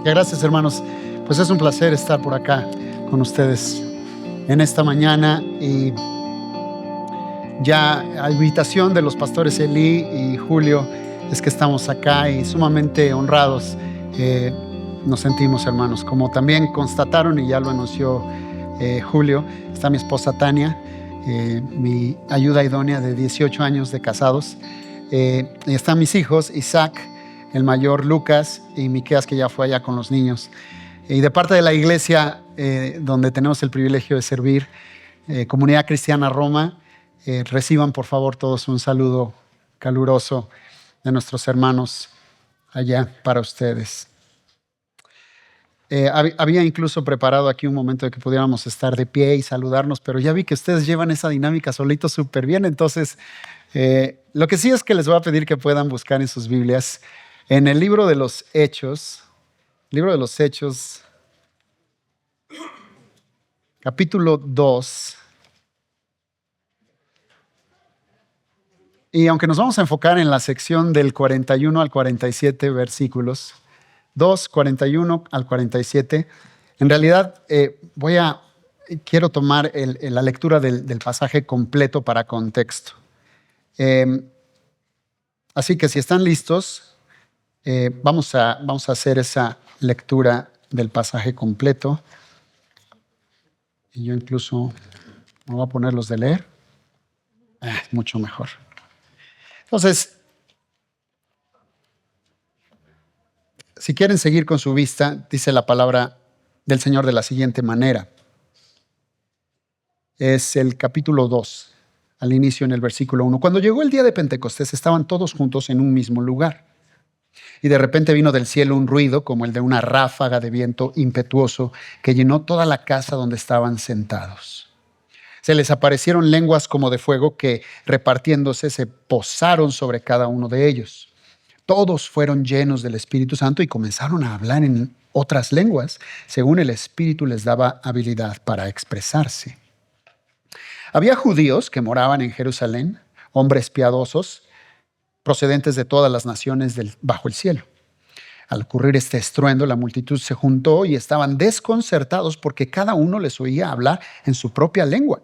Gracias, hermanos. Pues es un placer estar por acá con ustedes en esta mañana, y ya a invitación de los pastores Eli y Julio es que estamos acá y sumamente honrados nos sentimos, hermanos. Como también constataron y ya lo anunció Julio, está mi esposa Tania, mi ayuda idónea de 18 años de casados, y están mis hijos Isaac, el mayor, Lucas, y Miqueas, que ya fue allá con los niños. Y de parte de la iglesia donde tenemos el privilegio de servir, Comunidad Cristiana Roma, reciban por favor todos un saludo caluroso de nuestros hermanos allá para ustedes. Había incluso preparado aquí un momento de que pudiéramos estar de pie y saludarnos, pero ya vi que ustedes llevan esa dinámica solitos súper bien. Entonces, lo que sí es que les voy a pedir que puedan buscar en sus Biblias, en el libro de los Hechos, capítulo 2. Y aunque nos vamos a enfocar en la sección del 41 al 47 versículos, 2, 41 al 47, en realidad quiero tomar la lectura del pasaje completo para contexto. Así que si están listos, vamos a hacer esa lectura del pasaje completo. Y yo incluso me voy a poner los de leer. Mucho mejor. Entonces, si quieren seguir con su vista, dice la palabra del Señor de la siguiente manera. Es el capítulo 2, al inicio en el versículo 1. Cuando llegó el día de Pentecostés, estaban todos juntos en un mismo lugar. Y de repente vino del cielo un ruido como el de una ráfaga de viento impetuoso que llenó toda la casa donde estaban sentados. Se les aparecieron lenguas como de fuego que, repartiéndose, se posaron sobre cada uno de ellos. Todos fueron llenos del Espíritu Santo y comenzaron a hablar en otras lenguas, según el Espíritu les daba habilidad para expresarse. Había judíos que moraban en Jerusalén, hombres piadosos, procedentes de todas las naciones bajo el cielo. Al ocurrir este estruendo, la multitud se juntó y estaban desconcertados porque cada uno les oía hablar en su propia lengua.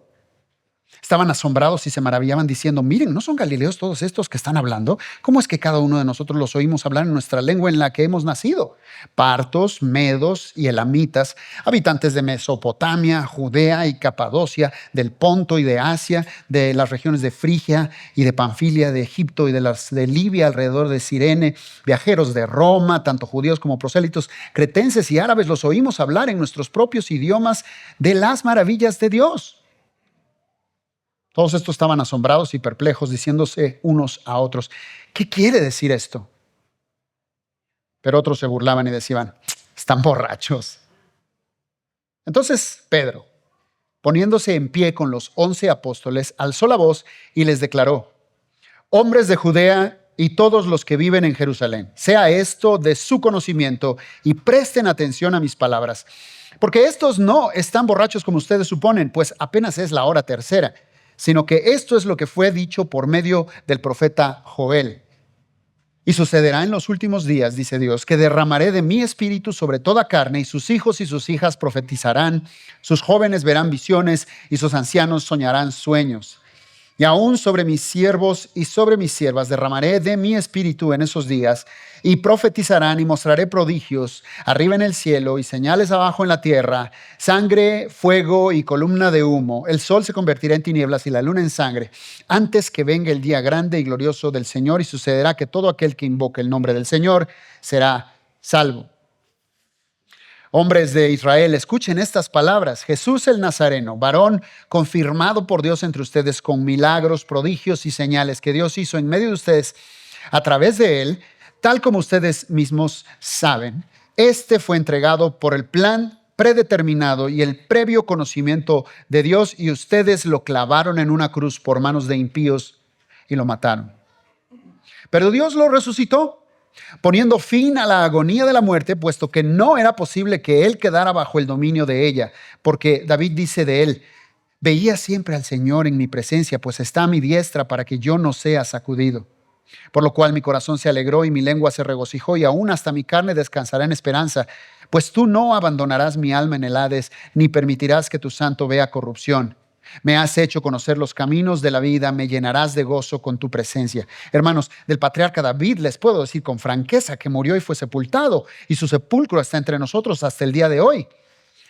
Estaban asombrados y se maravillaban diciendo: miren, ¿no son galileos todos estos que están hablando? ¿Cómo es que cada uno de nosotros los oímos hablar en nuestra lengua en la que hemos nacido? Partos, medos y elamitas, habitantes de Mesopotamia, Judea y Capadocia, del Ponto y de Asia, de las regiones de Frigia y de Panfilia, de Egipto y de Libia alrededor de Cirene, viajeros de Roma, tanto judíos como prosélitos, cretenses y árabes, los oímos hablar en nuestros propios idiomas de las maravillas de Dios. Todos estos estaban asombrados y perplejos, diciéndose unos a otros: ¿qué quiere decir esto? Pero otros se burlaban y decían: están borrachos. Entonces Pedro, poniéndose en pie con los 11 apóstoles, alzó la voz y les declaró: hombres de Judea y todos los que viven en Jerusalén, sea esto de su conocimiento y presten atención a mis palabras. Porque estos no están borrachos como ustedes suponen, pues apenas es la hora tercera, sino que esto es lo que fue dicho por medio del profeta Joel. Y sucederá en los últimos días, dice Dios, que derramaré de mi espíritu sobre toda carne, y sus hijos y sus hijas profetizarán, sus jóvenes verán visiones y sus ancianos soñarán sueños. Y aún sobre mis siervos y sobre mis siervas derramaré de mi espíritu en esos días, y profetizarán y mostraré prodigios arriba en el cielo y señales abajo en la tierra, sangre, fuego y columna de humo. El sol se convertirá en tinieblas y la luna en sangre, antes que venga el día grande y glorioso del Señor, y sucederá que todo aquel que invoque el nombre del Señor será salvo. Hombres de Israel, escuchen estas palabras. Jesús el Nazareno, varón confirmado por Dios entre ustedes con milagros, prodigios y señales que Dios hizo en medio de ustedes a través de él, tal como ustedes mismos saben. Este fue entregado por el plan predeterminado y el previo conocimiento de Dios, y ustedes lo clavaron en una cruz por manos de impíos y lo mataron. Pero Dios lo resucitó, poniendo fin a la agonía de la muerte, puesto que no era posible que él quedara bajo el dominio de ella, porque David dice de él: veía siempre al Señor en mi presencia, pues está a mi diestra para que yo no sea sacudido. Por lo cual mi corazón se alegró y mi lengua se regocijó, y aún hasta mi carne descansará en esperanza. Pues tú no abandonarás mi alma en el Hades, ni permitirás que tu santo vea corrupción. Me has hecho conocer los caminos de la vida, me llenarás de gozo con tu presencia. Hermanos, del patriarca David les puedo decir con franqueza que murió y fue sepultado, y su sepulcro está entre nosotros hasta el día de hoy.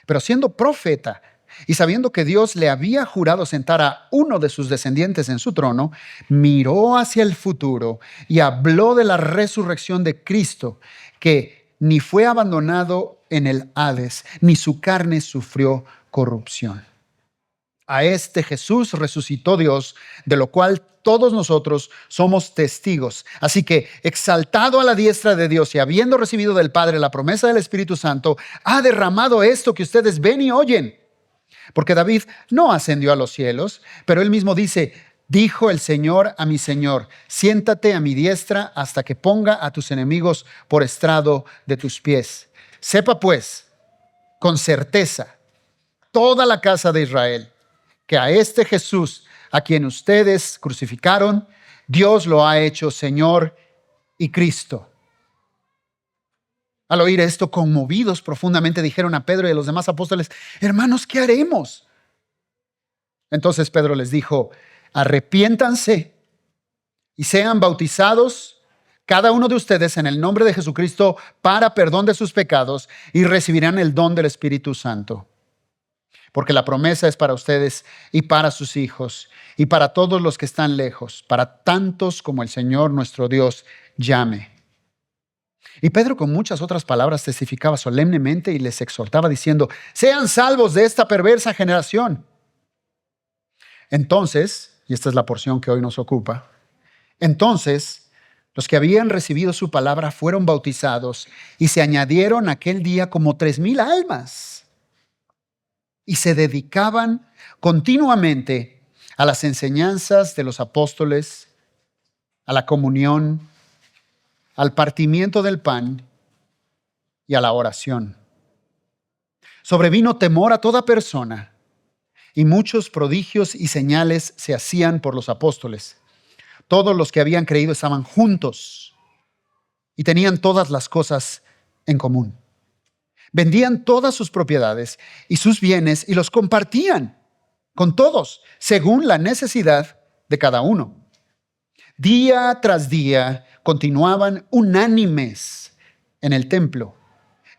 Pero siendo profeta y sabiendo que Dios le había jurado sentar a uno de sus descendientes en su trono, miró hacia el futuro y habló de la resurrección de Cristo, que ni fue abandonado en el Hades, ni su carne sufrió corrupción. A este Jesús resucitó Dios, de lo cual todos nosotros somos testigos. Así que, exaltado a la diestra de Dios y habiendo recibido del Padre la promesa del Espíritu Santo, ha derramado esto que ustedes ven y oyen. Porque David no ascendió a los cielos, pero él mismo dice: dijo el Señor a mi Señor, siéntate a mi diestra hasta que ponga a tus enemigos por estrado de tus pies. Sepa pues, con certeza, toda la casa de Israel, que a este Jesús, a quien ustedes crucificaron, Dios lo ha hecho Señor y Cristo. Al oír esto, conmovidos profundamente, dijeron a Pedro y a los demás apóstoles: hermanos, ¿qué haremos? Entonces Pedro les dijo: arrepiéntanse y sean bautizados cada uno de ustedes en el nombre de Jesucristo para perdón de sus pecados, y recibirán el don del Espíritu Santo. Porque la promesa es para ustedes y para sus hijos y para todos los que están lejos, para tantos como el Señor nuestro Dios llame. Y Pedro con muchas otras palabras testificaba solemnemente y les exhortaba diciendo: sean salvos de esta perversa generación. Entonces, y esta es la porción que hoy nos ocupa, entonces los que habían recibido su palabra fueron bautizados, y se añadieron aquel día como 3,000 almas. Y se dedicaban continuamente a las enseñanzas de los apóstoles, a la comunión, al partimiento del pan y a la oración. Sobrevino temor a toda persona, y muchos prodigios y señales se hacían por los apóstoles. Todos los que habían creído estaban juntos y tenían todas las cosas en común. Vendían todas sus propiedades y sus bienes y los compartían con todos, según la necesidad de cada uno. Día tras día continuaban unánimes en el templo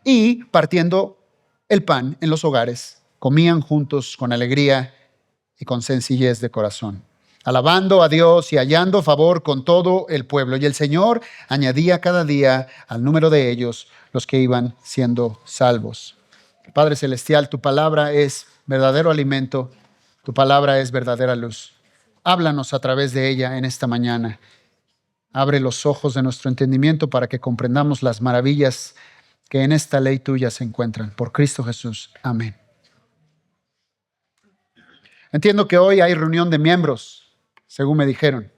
y, partiendo el pan en los hogares, comían juntos con alegría y con sencillez de corazón, alabando a Dios y hallando favor con todo el pueblo. Y el Señor añadía cada día al número de ellos los que iban siendo salvos. Padre Celestial, tu palabra es verdadero alimento, tu palabra es verdadera luz. Háblanos a través de ella en esta mañana. Abre los ojos de nuestro entendimiento para que comprendamos las maravillas que en esta ley tuya se encuentran. Por Cristo Jesús. Amén. Entiendo que hoy hay reunión de miembros, según me dijeron.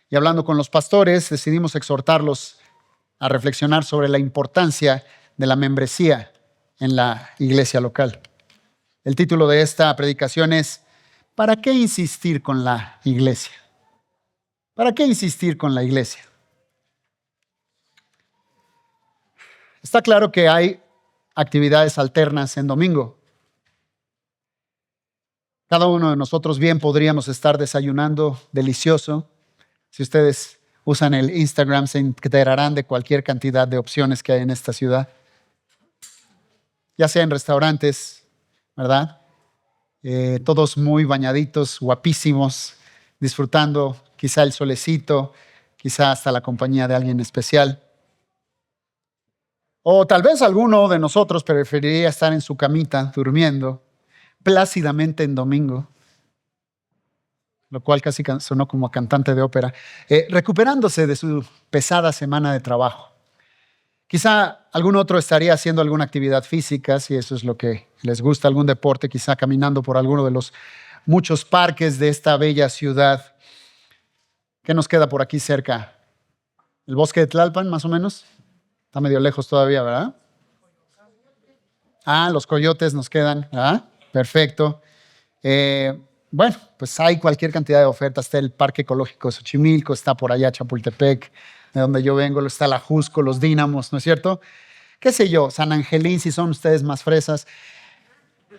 Y hablando con los pastores, decidimos exhortarlos a reflexionar sobre la importancia de la membresía en la iglesia local. El título de esta predicación es: ¿para qué insistir con la iglesia? ¿Para qué insistir con la iglesia? Está claro que hay actividades alternas en domingo. Cada uno de nosotros bien podríamos estar desayunando delicioso. Si ustedes usan el Instagram, se enterarán de cualquier cantidad de opciones que hay en esta ciudad. Ya sea en restaurantes, ¿verdad? Todos muy bañaditos, guapísimos, disfrutando quizá el solecito, quizá hasta la compañía de alguien especial. O tal vez alguno de nosotros preferiría estar en su camita, durmiendo plácidamente en domingo, lo cual casi sonó como cantante de ópera, recuperándose de su pesada semana de trabajo. Quizá algún otro estaría haciendo alguna actividad física, si eso es lo que les gusta, algún deporte, quizá caminando por alguno de los muchos parques de esta bella ciudad. ¿Qué nos queda por aquí cerca? ¿El bosque de Tlalpan, más o menos? Está medio lejos todavía, ¿verdad? Los coyotes nos quedan, ¿verdad? Perfecto. Bueno, pues hay cualquier cantidad de ofertas. Está el Parque Ecológico de Xochimilco, está por allá Chapultepec, de donde yo vengo, está la Jusco, los Dínamos, ¿no es cierto? Qué sé yo, San Angelín, si son ustedes más fresas,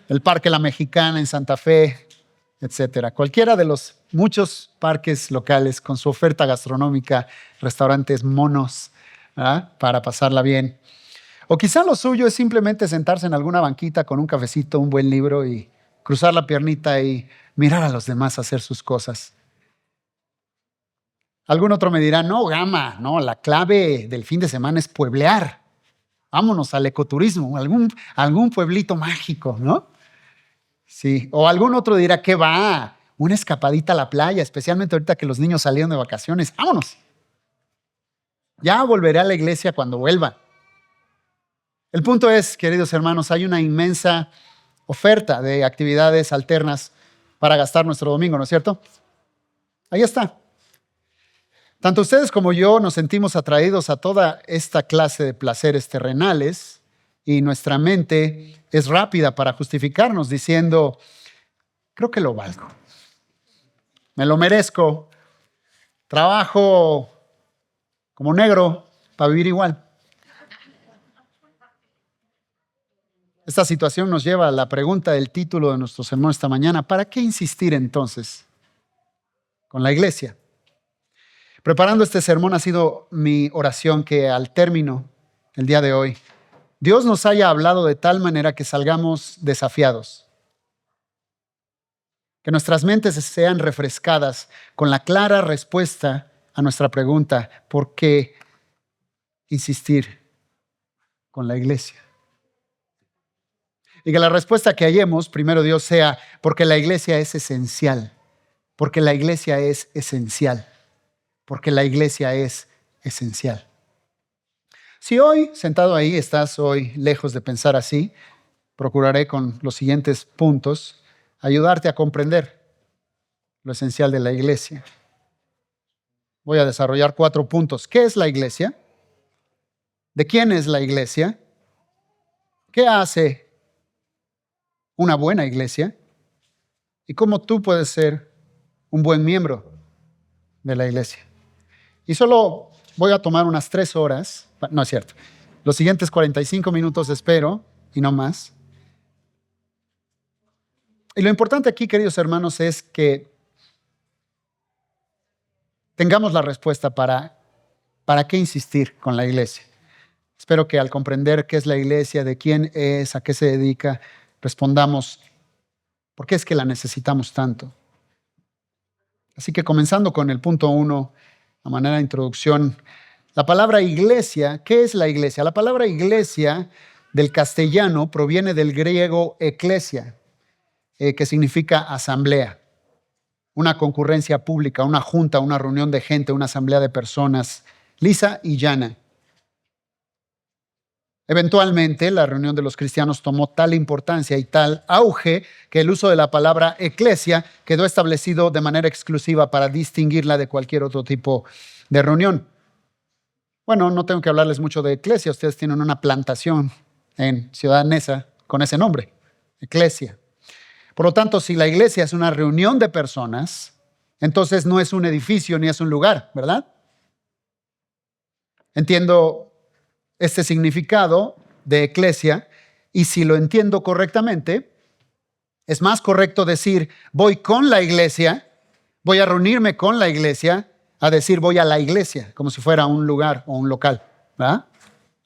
el Parque La Mexicana en Santa Fe, etcétera. Cualquiera de los muchos parques locales con su oferta gastronómica, restaurantes monos, ¿verdad? Para pasarla bien. O quizá lo suyo es simplemente sentarse en alguna banquita con un cafecito, un buen libro y cruzar la piernita y mirar a los demás hacer sus cosas. Algún otro me dirá, no, Gama, no, la clave del fin de semana es pueblear. Vámonos al ecoturismo, algún pueblito mágico, ¿no? Sí. O algún otro dirá, ¿qué va? Una escapadita a la playa, especialmente ahorita que los niños salieron de vacaciones. Vámonos. Ya volveré a la iglesia cuando vuelva. El punto es, queridos hermanos, hay una inmensa oferta de actividades alternas para gastar nuestro domingo, ¿no es cierto? Ahí está. Tanto ustedes como yo nos sentimos atraídos a toda esta clase de placeres terrenales y nuestra mente es rápida para justificarnos diciendo, creo que lo valgo, me lo merezco, trabajo como negro para vivir igual. Esta situación nos lleva a la pregunta del título de nuestro sermón esta mañana. ¿Para qué insistir entonces con la iglesia? Preparando este sermón ha sido mi oración que al término del día de hoy, Dios nos haya hablado de tal manera que salgamos desafiados. Que nuestras mentes sean refrescadas con la clara respuesta a nuestra pregunta, ¿por qué insistir con la iglesia? Y que la respuesta que hallemos, primero Dios, sea porque la iglesia es esencial, porque la iglesia es esencial, porque la iglesia es esencial. Si hoy, sentado ahí, estás hoy lejos de pensar así, procuraré con los siguientes puntos ayudarte a comprender lo esencial de la iglesia. Voy a desarrollar 4 puntos. ¿Qué es la iglesia? ¿De quién es la iglesia? ¿Qué hace una buena iglesia? ¿Y cómo tú puedes ser un buen miembro de la iglesia? Y solo voy a tomar unas 3 horas, no es cierto, los siguientes 45 minutos espero, y no más. Y lo importante aquí, queridos hermanos, es que tengamos la respuesta para qué insistir con la iglesia. Espero que al comprender qué es la iglesia, de quién es, a qué se dedica, respondamos por qué es que la necesitamos tanto. Así que comenzando con el punto 1, a manera de introducción, la palabra iglesia, ¿qué es la iglesia? La palabra iglesia del castellano proviene del griego eklesia, que significa asamblea, una concurrencia pública, una junta, una reunión de gente, una asamblea de personas, lisa y llana. Eventualmente, la reunión de los cristianos tomó tal importancia y tal auge que el uso de la palabra eclesia quedó establecido de manera exclusiva para distinguirla de cualquier otro tipo de reunión. Bueno, no tengo que hablarles mucho de eclesia. Ustedes tienen una plantación en Ciudad Neza con ese nombre, eclesia. Por lo tanto, si la iglesia es una reunión de personas, entonces no es un edificio ni es un lugar, ¿verdad? Entiendo este significado de eclesia, y si lo entiendo correctamente, es más correcto decir voy con la iglesia, voy a reunirme con la iglesia, a decir voy a la iglesia, como si fuera un lugar o un local, ¿verdad?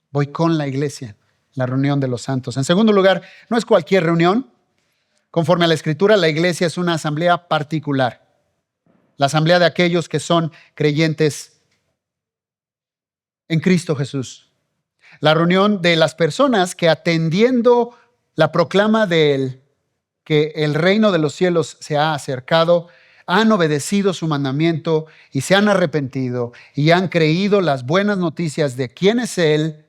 Voy con la iglesia, la reunión de los santos. En segundo lugar, no es cualquier reunión. Conforme a la Escritura, la iglesia es una asamblea particular, la asamblea de aquellos que son creyentes en Cristo Jesús. La reunión de las personas que atendiendo la proclama de Él, que el reino de los cielos se ha acercado, han obedecido su mandamiento y se han arrepentido y han creído las buenas noticias de quién es Él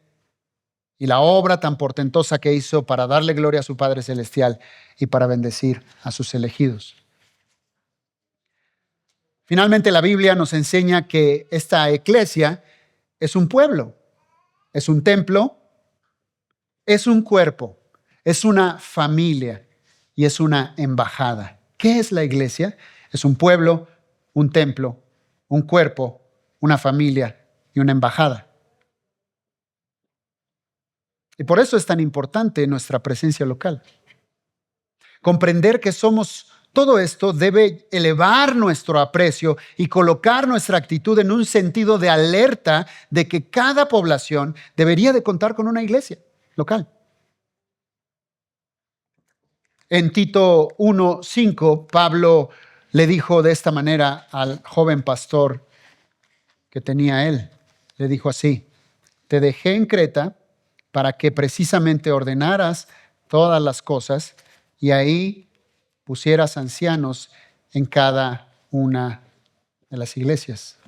y la obra tan portentosa que hizo para darle gloria a su Padre Celestial y para bendecir a sus elegidos. Finalmente, la Biblia nos enseña que esta eclesia es un pueblo. Es un templo, es un cuerpo, es una familia y es una embajada. ¿Qué es la iglesia? Es un pueblo, un templo, un cuerpo, una familia y una embajada. Y por eso es tan importante nuestra presencia local. Comprender que somos todo esto debe elevar nuestro aprecio y colocar nuestra actitud en un sentido de alerta de que cada población debería de contar con una iglesia local. En Tito 1:5, Pablo le dijo de esta manera al joven pastor que tenía él. Le dijo así: te dejé en Creta para que precisamente ordenaras todas las cosas y ahí pusieras ancianos en cada una de las iglesias.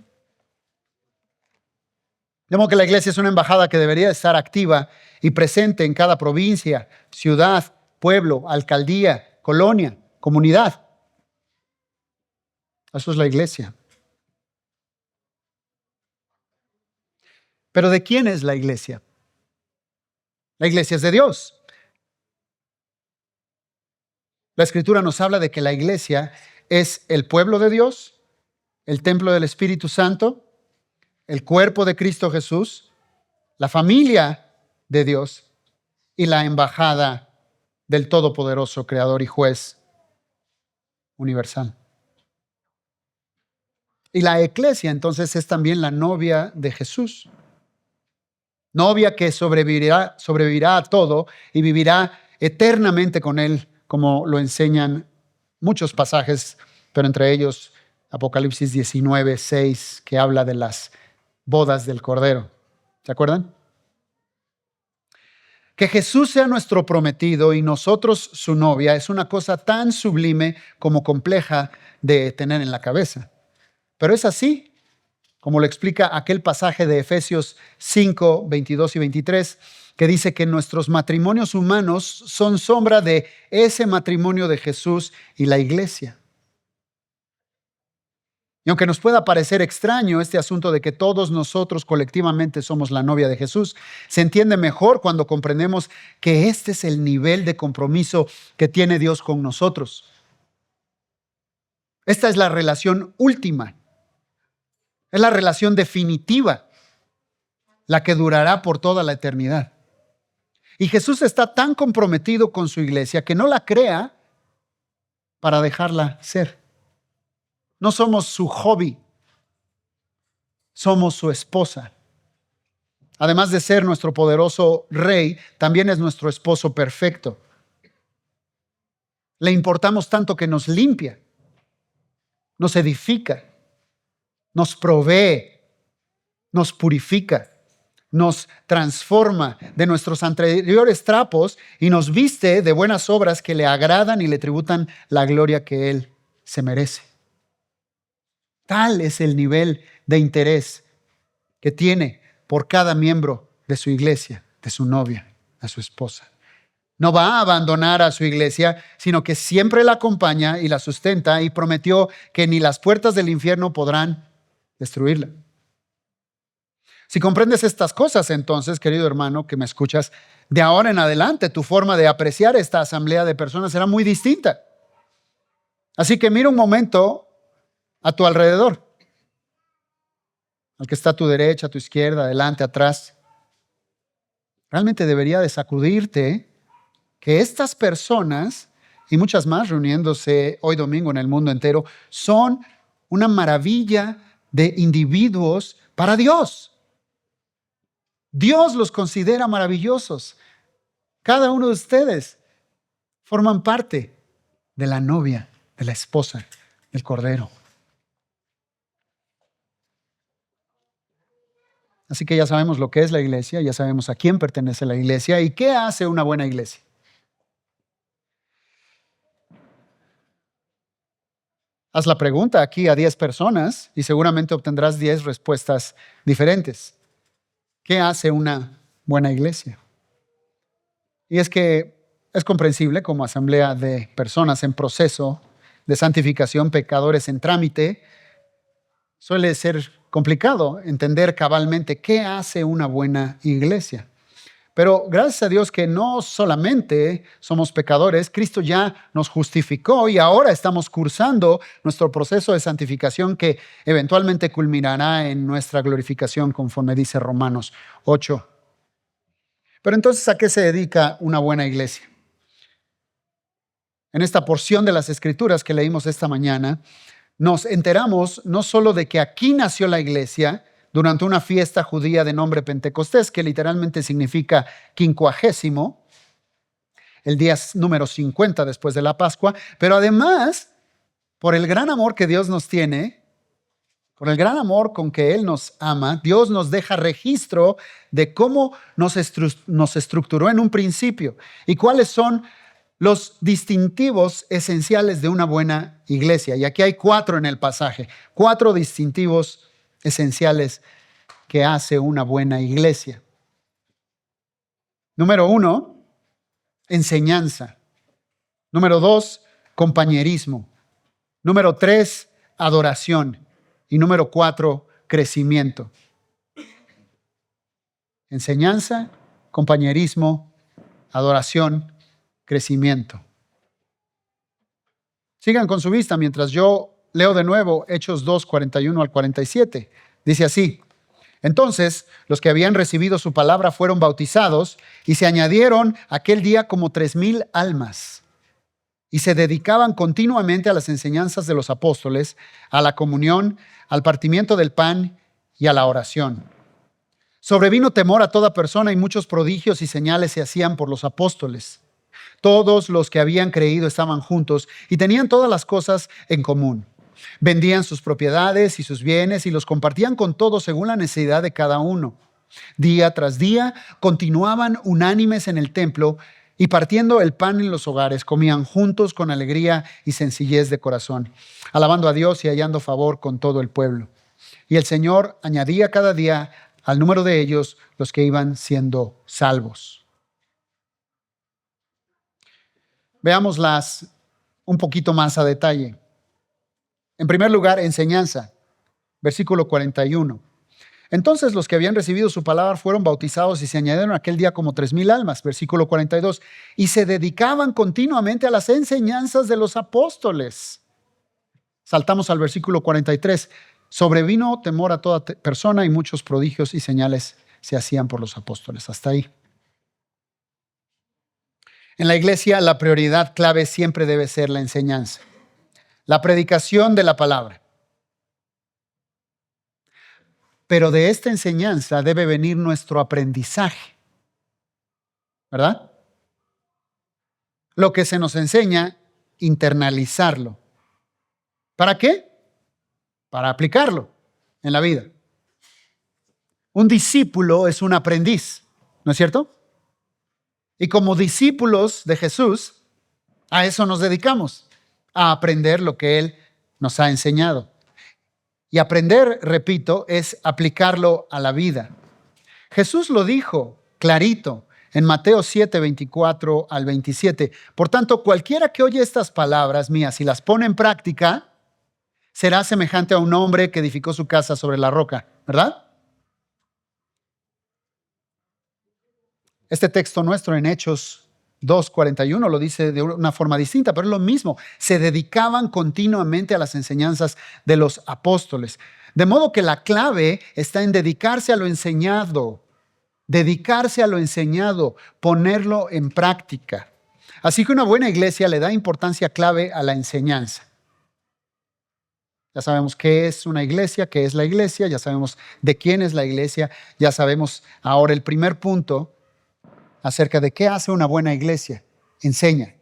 De modo que la iglesia es una embajada que debería estar activa y presente en cada provincia, ciudad, pueblo, alcaldía, colonia, comunidad. Eso es la iglesia. Pero ¿de quién es la iglesia? La iglesia es de Dios. La Escritura nos habla de que la iglesia es el pueblo de Dios, el templo del Espíritu Santo, el cuerpo de Cristo Jesús, la familia de Dios y la embajada del Todopoderoso Creador y Juez universal. Y la iglesia entonces es también la novia de Jesús. Novia que sobrevivirá a todo y vivirá eternamente con Él, como lo enseñan muchos pasajes, pero entre ellos Apocalipsis 19:6, que habla de las bodas del Cordero. ¿Se acuerdan? Que Jesús sea nuestro prometido y nosotros su novia es una cosa tan sublime como compleja de tener en la cabeza. Pero es así, como lo explica aquel pasaje de Efesios 5:22 y 23, que dice que nuestros matrimonios humanos son sombra de ese matrimonio de Jesús y la iglesia. Y aunque nos pueda parecer extraño este asunto de que todos nosotros colectivamente somos la novia de Jesús, se entiende mejor cuando comprendemos que este es el nivel de compromiso que tiene Dios con nosotros. Esta es la relación última. Es la relación definitiva, la que durará por toda la eternidad. Y Jesús está tan comprometido con su iglesia que no la crea para dejarla ser. No somos su hobby, somos su esposa. Además de ser nuestro poderoso rey, también es nuestro esposo perfecto. Le importamos tanto que nos limpia, nos edifica, nos provee, nos purifica, nos transforma de nuestros anteriores trapos y nos viste de buenas obras que le agradan y le tributan la gloria que Él se merece. Tal es el nivel de interés que tiene por cada miembro de su iglesia, de su novia, a su esposa. No va a abandonar a su iglesia, sino que siempre la acompaña y la sustenta y prometió que ni las puertas del infierno podrán destruirla. Si comprendes estas cosas, entonces, querido hermano que me escuchas, de ahora en adelante tu forma de apreciar esta asamblea de personas será muy distinta. Así que mira un momento a tu alrededor, al que está a tu derecha, a tu izquierda, adelante, atrás. Realmente debería de sacudirte que estas personas, y muchas más reuniéndose hoy domingo en el mundo entero, son una maravilla de individuos para Dios. Dios los considera maravillosos. Cada uno de ustedes forman parte de la novia, de la esposa, del Cordero. Así que ya sabemos lo que es la iglesia, ya sabemos a quién pertenece la iglesia y qué hace una buena iglesia. Haz la pregunta aquí a 10 personas y seguramente obtendrás 10 respuestas diferentes. ¿Qué hace una buena iglesia? Y es que es comprensible como asamblea de personas en proceso de santificación, pecadores en trámite, suele ser complicado entender cabalmente qué hace una buena iglesia. Pero gracias a Dios que no solamente somos pecadores, Cristo ya nos justificó y ahora estamos cursando nuestro proceso de santificación que eventualmente culminará en nuestra glorificación, conforme dice Romanos 8. Pero entonces, ¿a qué se dedica una buena iglesia? En esta porción de las Escrituras que leímos esta mañana, nos enteramos no solo de que aquí nació la iglesia durante una fiesta judía de nombre Pentecostés, que literalmente significa quincuagésimo, el día número 50 después de la Pascua, pero además, por el gran amor que Dios nos tiene, por el gran amor con que Él nos ama, Dios nos deja registro de cómo nos estructuró en un principio y cuáles son los distintivos esenciales de una buena iglesia. Y aquí hay 4 en el pasaje, 4 distintivos esenciales que hace una buena iglesia. Número 1, enseñanza. Número 2, compañerismo. Número 3, adoración. Y número 4, crecimiento. Enseñanza, compañerismo, adoración, crecimiento. Sigan con su vista mientras yo leo de nuevo Hechos 2, 41 al 47. Dice así: entonces los que habían recibido su palabra fueron bautizados y se añadieron aquel día como 3,000 almas. Y se dedicaban continuamente a las enseñanzas de los apóstoles, a la comunión, al partimiento del pan y a la oración. Sobrevino temor a toda persona y muchos prodigios y señales se hacían por los apóstoles. Todos los que habían creído estaban juntos y tenían todas las cosas en común. Vendían sus propiedades y sus bienes y los compartían con todos según la necesidad de cada uno. Día tras día continuaban unánimes en el templo y partiendo el pan en los hogares, comían juntos con alegría y sencillez de corazón, alabando a Dios y hallando favor con todo el pueblo. Y el Señor añadía cada día al número de ellos los que iban siendo salvos. Veámoslas un poquito más a detalle. En primer lugar, enseñanza. Versículo 41. Entonces los que habían recibido su palabra fueron bautizados y se añadieron aquel día como 3,000 almas. Versículo 42. Y se dedicaban continuamente a las enseñanzas de los apóstoles. Saltamos al versículo 43. Sobrevino temor a toda persona y muchos prodigios y señales se hacían por los apóstoles. Hasta ahí. En la iglesia, la prioridad clave siempre debe ser la enseñanza, la predicación de la palabra. Pero de esta enseñanza debe venir nuestro aprendizaje, ¿verdad? Lo que se nos enseña, internalizarlo. ¿Para qué? Para aplicarlo en la vida. Un discípulo es un aprendiz, ¿no es cierto? Y como discípulos de Jesús, a eso nos dedicamos, a aprender lo que Él nos ha enseñado. Y aprender, repito, es aplicarlo a la vida. Jesús lo dijo clarito en Mateo 7, 24 al 27. Por tanto, cualquiera que oye estas palabras mías y las pone en práctica, será semejante a un hombre que edificó su casa sobre la roca, ¿verdad? Este texto nuestro en Hechos 2:41 lo dice de una forma distinta, pero es lo mismo. Se dedicaban continuamente a las enseñanzas de los apóstoles. De modo que la clave está en dedicarse a lo enseñado, ponerlo en práctica. Así que una buena iglesia le da importancia clave a la enseñanza. Ya sabemos qué es una iglesia, qué es la iglesia, ya sabemos de quién es la iglesia, ya sabemos ahora el primer punto acerca de qué hace una buena iglesia. Enseña.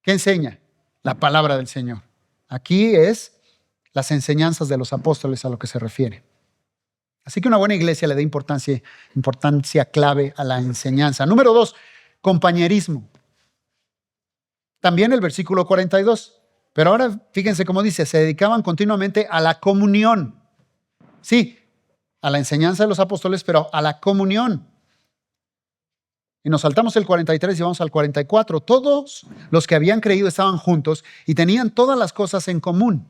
¿Qué enseña? La palabra del Señor. Aquí es las enseñanzas de los apóstoles a lo que se refiere. Así que una buena iglesia le da importancia clave a la enseñanza. Número 2, compañerismo. También el versículo 42. Pero ahora fíjense cómo dice, se dedicaban continuamente a la comunión. Sí, a la enseñanza de los apóstoles, pero a la comunión. Y nos saltamos el 43 y vamos al 44. Todos los que habían creído estaban juntos y tenían todas las cosas en común.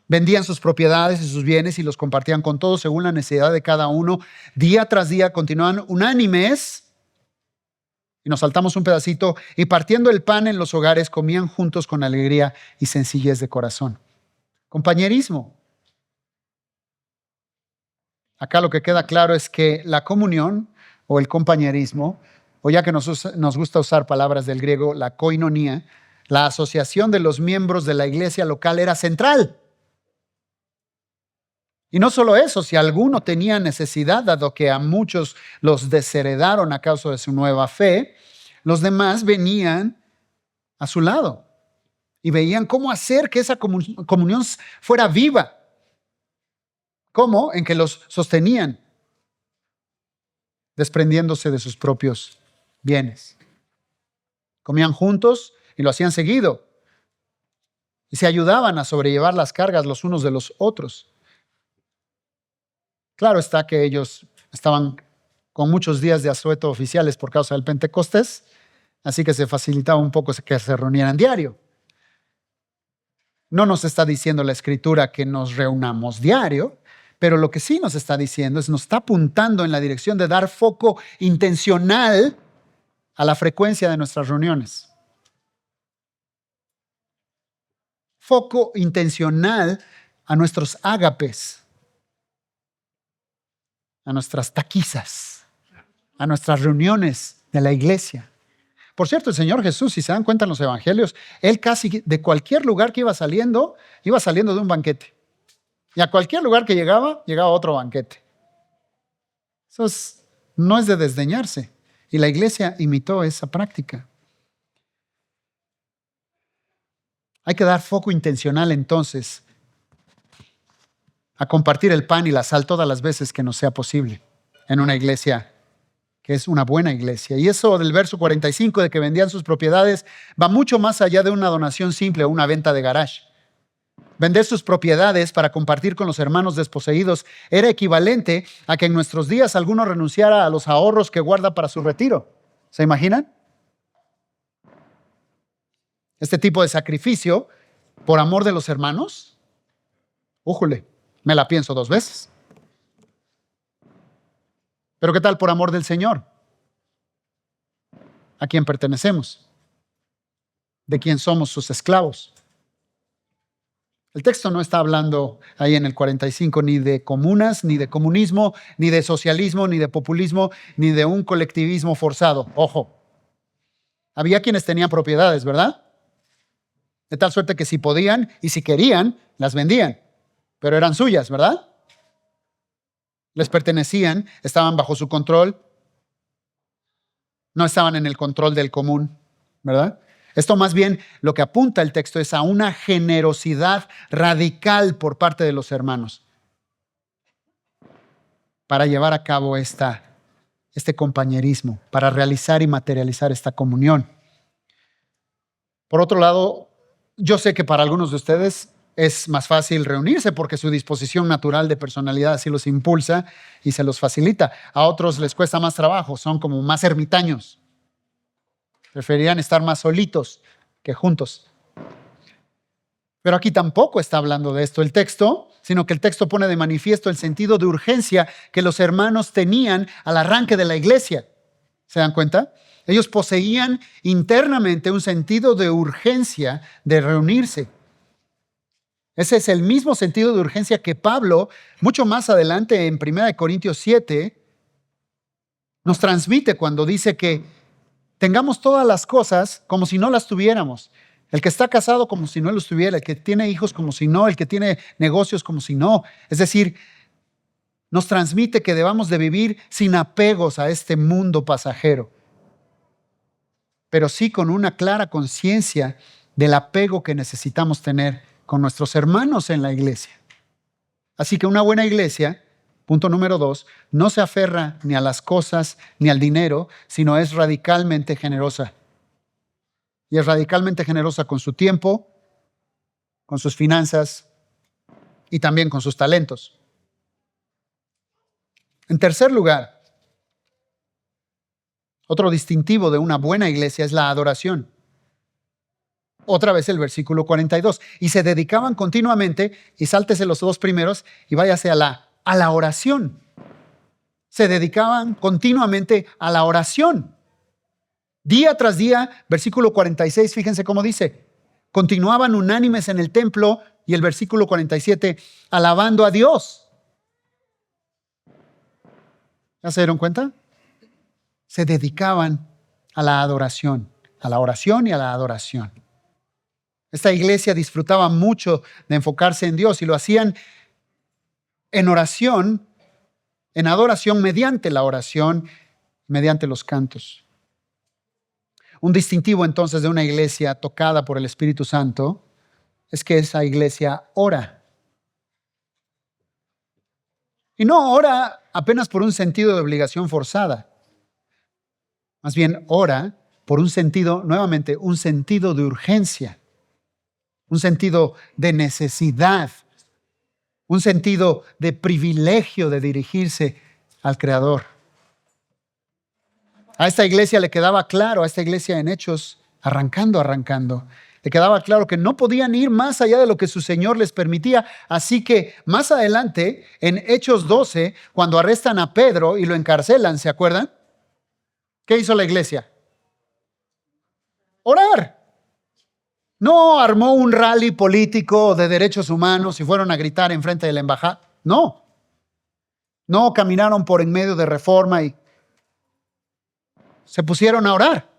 Vendían sus propiedades y sus bienes y los compartían con todos según la necesidad de cada uno. Día tras día continuaban unánimes. Y nos saltamos un pedacito. Y partiendo el pan en los hogares, comían juntos con alegría y sencillez de corazón. Compañerismo. Acá lo que queda claro es que la comunión o el compañerismo, o ya que nos gusta usar palabras del griego, la koinonía, la asociación de los miembros de la iglesia local era central. Y no solo eso, si alguno tenía necesidad, dado que a muchos los desheredaron a causa de su nueva fe, los demás venían a su lado y veían cómo hacer que esa comunión fuera viva. ¿Cómo? En que los sostenían, desprendiéndose de sus propios bienes. Comían juntos y lo hacían seguido. Y se ayudaban a sobrellevar las cargas los unos de los otros. Claro está que ellos estaban con muchos días de asueto oficiales por causa del Pentecostés, así que se facilitaba un poco que se reunieran diario. No nos está diciendo la Escritura que nos reunamos diario, pero lo que sí nos está diciendo es nos está apuntando en la dirección de dar foco intencional a la frecuencia de nuestras reuniones. Foco intencional a nuestros ágapes, a nuestras taquizas, a nuestras reuniones de la iglesia. Por cierto, el Señor Jesús, si se dan cuenta en los evangelios, Él casi de cualquier lugar que iba saliendo de un banquete. Y a cualquier lugar que llegaba otro banquete. Eso no es de desdeñarse. Y la iglesia imitó esa práctica. Hay que dar foco intencional entonces a compartir el pan y la sal todas las veces que nos sea posible en una iglesia que es una buena iglesia. Y eso del verso 45 de que vendían sus propiedades va mucho más allá de una donación simple o una venta de garage. Vender sus propiedades para compartir con los hermanos desposeídos era equivalente a que en nuestros días alguno renunciara a los ahorros que guarda para su retiro. ¿Se imaginan? Este tipo de sacrificio por amor de los hermanos, újole, me la pienso 2 veces. Pero ¿qué tal por amor del Señor? ¿A quién pertenecemos? ¿De quién somos sus esclavos? El texto no está hablando ahí en el 45 ni de comunas, ni de comunismo, ni de socialismo, ni de populismo, ni de un colectivismo forzado. Ojo, había quienes tenían propiedades, ¿verdad? De tal suerte que si podían y si querían, las vendían, pero eran suyas, ¿verdad? Les pertenecían, estaban bajo su control, no estaban en el control del común, ¿verdad? Esto más bien lo que apunta el texto es a una generosidad radical por parte de los hermanos para llevar a cabo este compañerismo, para realizar y materializar esta comunión. Por otro lado, yo sé que para algunos de ustedes es más fácil reunirse porque su disposición natural de personalidad así los impulsa y se los facilita. A otros les cuesta más trabajo, son como más ermitaños. Preferirían estar más solitos que juntos. Pero aquí tampoco está hablando de esto el texto, sino que el texto pone de manifiesto el sentido de urgencia que los hermanos tenían al arranque de la iglesia. ¿Se dan cuenta? Ellos poseían internamente un sentido de urgencia de reunirse. Ese es el mismo sentido de urgencia que Pablo, mucho más adelante en 1 Corintios 7, nos transmite cuando dice que tengamos todas las cosas como si no las tuviéramos. El que está casado como si no los tuviera, el que tiene hijos como si no, el que tiene negocios como si no. Es decir, nos transmite que debamos de vivir sin apegos a este mundo pasajero, pero sí con una clara conciencia del apego que necesitamos tener con nuestros hermanos en la iglesia. Así que una buena iglesia, punto número 2, no se aferra ni a las cosas ni al dinero, sino es radicalmente generosa. Y es radicalmente generosa con su tiempo, con sus finanzas y también con sus talentos. En tercer lugar, otro distintivo de una buena iglesia es la adoración. Otra vez el versículo 42. Y se dedicaban continuamente, y sáltese los dos primeros y váyase a la oración. Se dedicaban continuamente a la oración. Día tras día, versículo 46, fíjense cómo dice. Continuaban unánimes en el templo, y el versículo 47, alabando a Dios. ¿Ya se dieron cuenta? Se dedicaban a la adoración, a la oración y a la adoración. Esta iglesia disfrutaba mucho de enfocarse en Dios y lo hacían en oración, en adoración mediante la oración, mediante los cantos. Un distintivo entonces de una iglesia tocada por el Espíritu Santo es que esa iglesia ora. Y no ora apenas por un sentido de obligación forzada. Más bien ora por un sentido, nuevamente, un sentido de urgencia, un sentido de necesidad, un sentido de privilegio de dirigirse al Creador. A esta iglesia le quedaba claro, a esta iglesia en Hechos, arrancando, le quedaba claro que no podían ir más allá de lo que su Señor les permitía. Así que más adelante, en Hechos 12, cuando arrestan a Pedro y lo encarcelan, ¿se acuerdan? ¿Qué hizo la iglesia? Orar. No armó un rally político de derechos humanos y fueron a gritar enfrente de la embajada. No. No caminaron por en medio de Reforma y se pusieron a orar.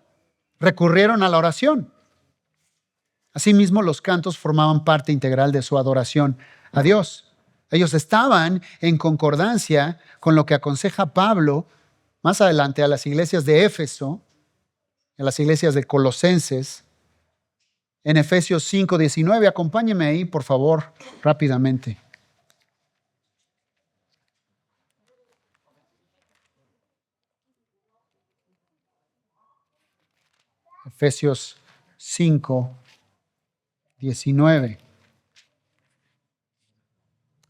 Recurrieron a la oración. Asimismo, los cantos formaban parte integral de su adoración a Dios. Ellos estaban en concordancia con lo que aconseja Pablo más adelante a las iglesias de Éfeso, a las iglesias de Colosenses, en Efesios 5:19. Acompáñeme ahí, por favor, rápidamente. Efesios 5:19.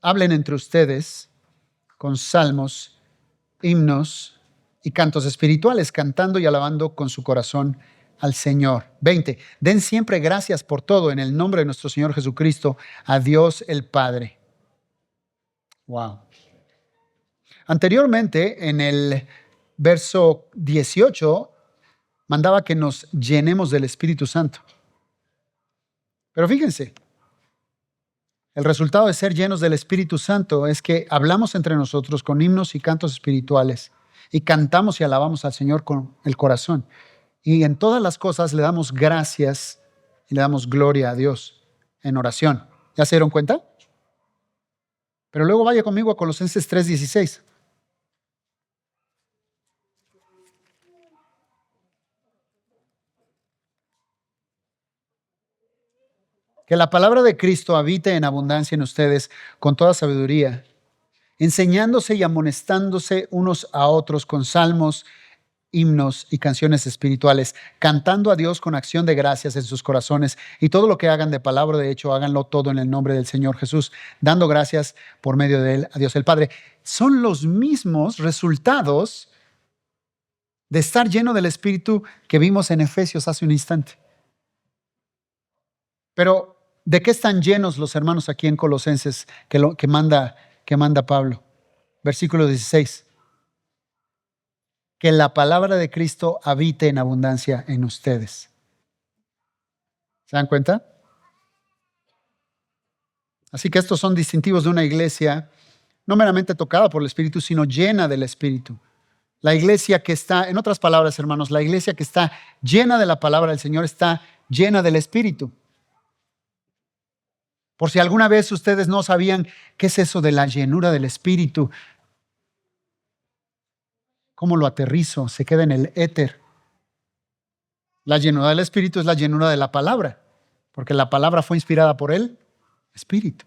Hablen entre ustedes con salmos, himnos y cantos espirituales, cantando y alabando con su corazón al Señor. 20. Den siempre gracias por todo en el nombre de nuestro Señor Jesucristo, a Dios el Padre. Wow. Anteriormente, en el verso 18, mandaba que nos llenemos del Espíritu Santo. Pero fíjense, el resultado de ser llenos del Espíritu Santo es que hablamos entre nosotros con himnos y cantos espirituales y cantamos y alabamos al Señor con el corazón. Y en todas las cosas le damos gracias y le damos gloria a Dios en oración. ¿Ya se dieron cuenta? Pero luego vaya conmigo a Colosenses 3:16. Que la palabra de Cristo habite en abundancia en ustedes con toda sabiduría, enseñándose y amonestándose unos a otros con salmos, himnos y canciones espirituales, cantando a Dios con acción de gracias en sus corazones, y todo lo que hagan de palabra o de hecho, háganlo todo en el nombre del Señor Jesús, dando gracias por medio de Él a Dios el Padre. Son los mismos resultados de estar lleno del Espíritu que vimos en Efesios hace un instante. Pero, ¿de qué están llenos los hermanos aquí en Colosenses que manda Pablo? Versículo 16. Que la palabra de Cristo habite en abundancia en ustedes. ¿Se dan cuenta? Así que estos son distintivos de una iglesia no meramente tocada por el Espíritu, sino llena del Espíritu. La iglesia que está, en otras palabras, hermanos, la iglesia que está llena de la palabra del Señor está llena del Espíritu. Por si alguna vez ustedes no sabían qué es eso de la llenura del Espíritu, ¿cómo lo aterrizo? Se queda en el éter. La llenura del Espíritu es la llenura de la palabra, porque la palabra fue inspirada por el Espíritu.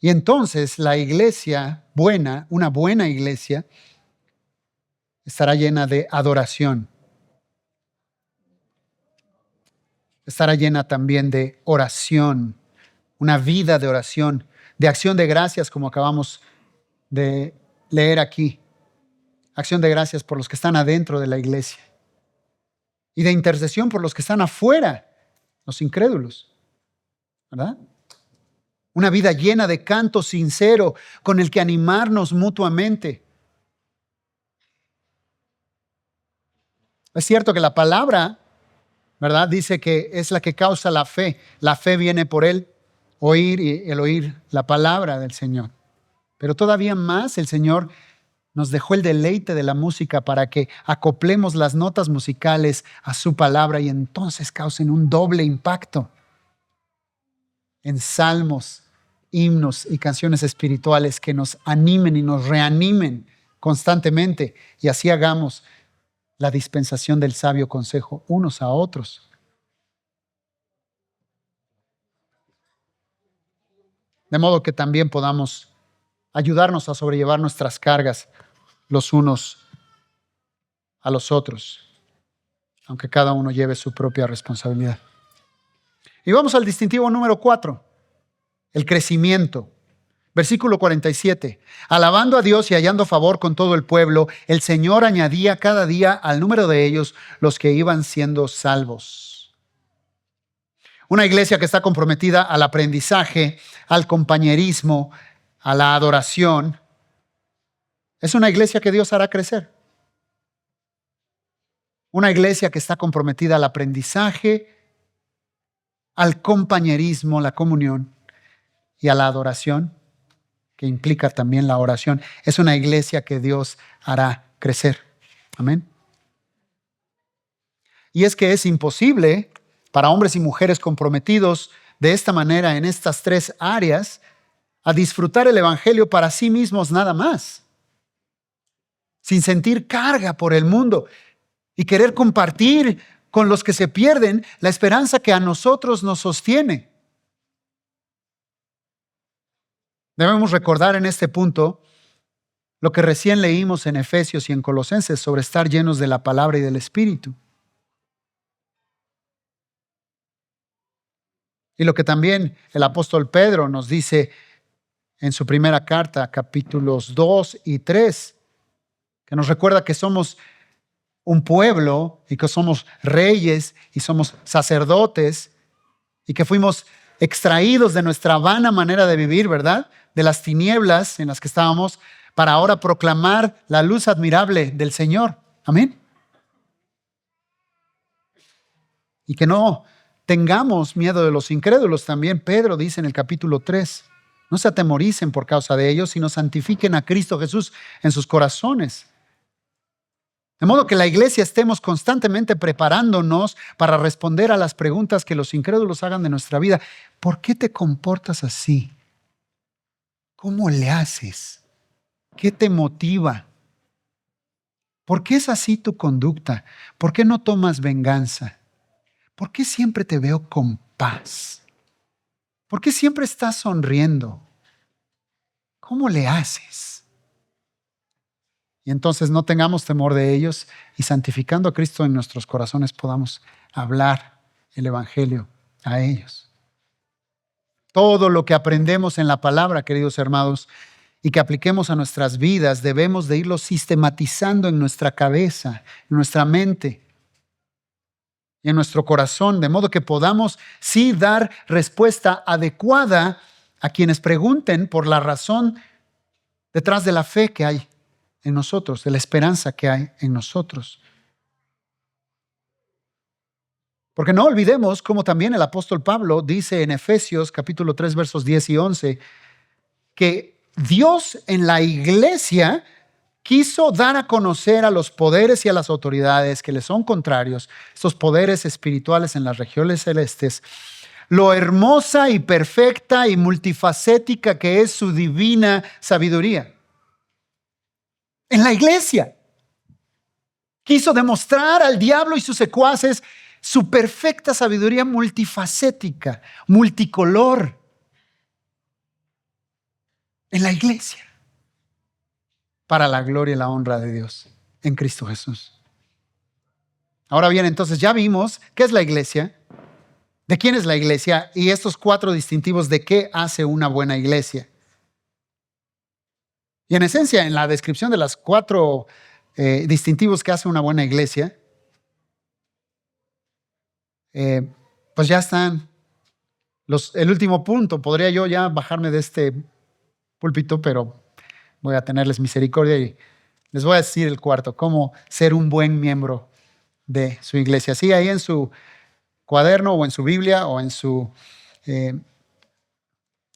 Y entonces la iglesia buena, una buena iglesia, estará llena de adoración. Estará llena también de oración, una vida de oración, de acción de gracias, como acabamos de leer aquí. Acción de gracias por los que están adentro de la iglesia. y de intercesión por los que están afuera, los incrédulos, ¿verdad? Una vida llena de canto sincero con el que animarnos mutuamente. Es cierto que la palabra, ¿verdad?, dice que es la que causa la fe. La fe viene por el oír y el oír la palabra del Señor. Pero todavía más el Señor nos dejó el deleite de la música para que acoplemos las notas musicales a su palabra y entonces causen un doble impacto en salmos, himnos y canciones espirituales que nos animen y nos reanimen constantemente y así hagamos la dispensación del sabio consejo unos a otros. De modo que también podamos ayudarnos a sobrellevar nuestras cargas los unos a los otros, aunque cada uno lleve su propia responsabilidad. Y vamos al distintivo número 4, el crecimiento. Versículo 47. Alabando a Dios y hallando favor con todo el pueblo, el Señor añadía cada día al número de ellos los que iban siendo salvos. Una iglesia que está comprometida al aprendizaje, al compañerismo, a la adoración, es una iglesia que Dios hará crecer. Una iglesia que está comprometida al aprendizaje, al compañerismo, la comunión y a la adoración, que implica también la oración. Es una iglesia que Dios hará crecer. Amén. Y es que es imposible para hombres y mujeres comprometidos de esta manera en estas tres áreas a disfrutar el evangelio para sí mismos nada más, sin sentir carga por el mundo y querer compartir con los que se pierden la esperanza que a nosotros nos sostiene. Debemos recordar en este punto lo que recién leímos en Efesios y en Colosenses sobre estar llenos de la palabra y del Espíritu. Y lo que también el apóstol Pedro nos dice en su primera carta, capítulos 2 y 3, que nos recuerda que somos un pueblo y que somos reyes y somos sacerdotes y que fuimos extraídos de nuestra vana manera de vivir, ¿verdad?, de las tinieblas en las que estábamos, para ahora proclamar la luz admirable del Señor. Amén. Y que no tengamos miedo de los incrédulos. También Pedro dice en el capítulo 3, no se atemoricen por causa de ellos, sino santifiquen a Cristo Jesús en sus corazones. De modo que la iglesia estemos constantemente preparándonos para responder a las preguntas que los incrédulos hagan de nuestra vida. ¿Por qué te comportas así? ¿Cómo le haces? ¿Qué te motiva? ¿Por qué es así tu conducta? ¿Por qué no tomas venganza? ¿Por qué siempre te veo con paz? ¿Por qué siempre estás sonriendo? ¿Cómo le haces? Y entonces no tengamos temor de ellos y santificando a Cristo en nuestros corazones podamos hablar el evangelio a ellos. Todo lo que aprendemos en la palabra, queridos hermanos, y que apliquemos a nuestras vidas, debemos de irlo sistematizando en nuestra cabeza, en nuestra mente y en nuestro corazón, de modo que podamos sí dar respuesta adecuada a quienes pregunten por la razón detrás de la fe que hay en nosotros, de la esperanza que hay en nosotros. Porque no olvidemos como también el apóstol Pablo dice en Efesios capítulo 3 versos 10 y 11 que Dios en la iglesia quiso dar a conocer a los poderes y a las autoridades que le son contrarios, estos poderes espirituales en las regiones celestes, lo hermosa y perfecta y multifacética que es su divina sabiduría. En la iglesia quiso demostrar al diablo y sus secuaces su perfecta sabiduría multifacética, multicolor. En la iglesia. Para la gloria y la honra de Dios en Cristo Jesús. Ahora bien, entonces ya vimos qué es la iglesia, de quién es la iglesia y estos 4 distintivos de qué hace una buena iglesia. Y en esencia, en la descripción de las 4 distintivos que hace una buena iglesia, pues ya están el último punto. Podría yo ya bajarme de este púlpito, pero voy a tenerles misericordia y les voy a decir el cuarto, cómo ser un buen miembro de su iglesia. Sí, ahí en su cuaderno o en su Biblia o en su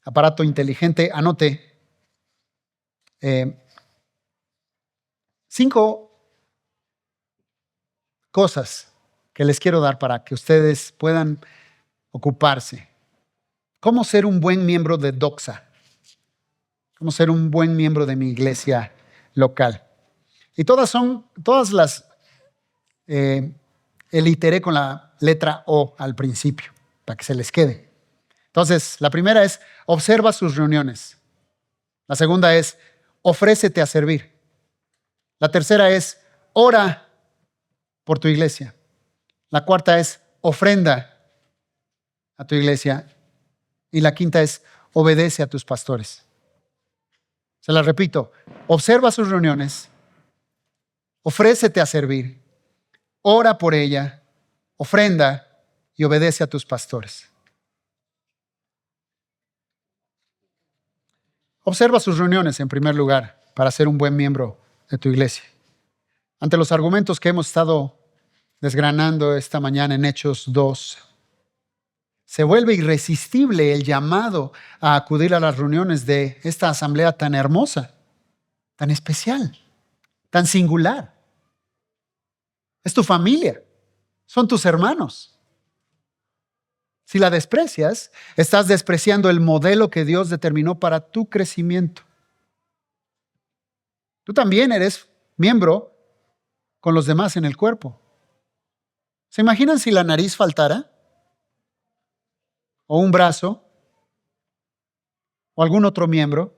aparato inteligente, anote 5 cosas que les quiero dar para que ustedes puedan ocuparse. ¿Cómo ser un buen miembro de Doxa? ¿Cómo ser un buen miembro de mi iglesia local? Y todas las eliteré con la letra O al principio, para que se les quede. Entonces, la primera es, observa sus reuniones. La segunda es, ofrécete a servir. La tercera es, ora por tu iglesia. La cuarta es, ofrenda a tu iglesia. Y la quinta es, obedece a tus pastores. Se las repito, observa sus reuniones, ofrécete a servir, ora por ella, ofrenda y obedece a tus pastores. Observa sus reuniones en primer lugar para ser un buen miembro de tu iglesia. Ante los argumentos que hemos estado desgranando esta mañana en Hechos 2, se vuelve irresistible el llamado a acudir a las reuniones de esta asamblea tan hermosa, tan especial, tan singular. Es tu familia, son tus hermanos. Si la desprecias, estás despreciando el modelo que Dios determinó para tu crecimiento. Tú también eres miembro con los demás en el cuerpo. ¿Se imaginan si la nariz faltara? ¿O un brazo? ¿O algún otro miembro?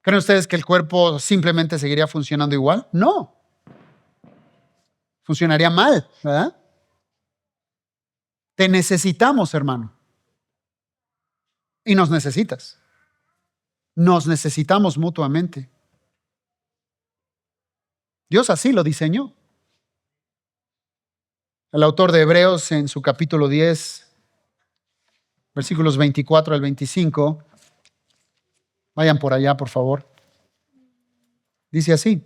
¿Creen ustedes que el cuerpo simplemente seguiría funcionando igual? No. Funcionaría mal, ¿verdad? Te necesitamos, hermano. Y nos necesitas. Nos necesitamos mutuamente. Dios así lo diseñó. El autor de Hebreos en su capítulo 10, versículos 24 al 25, vayan por allá, por favor. Dice así,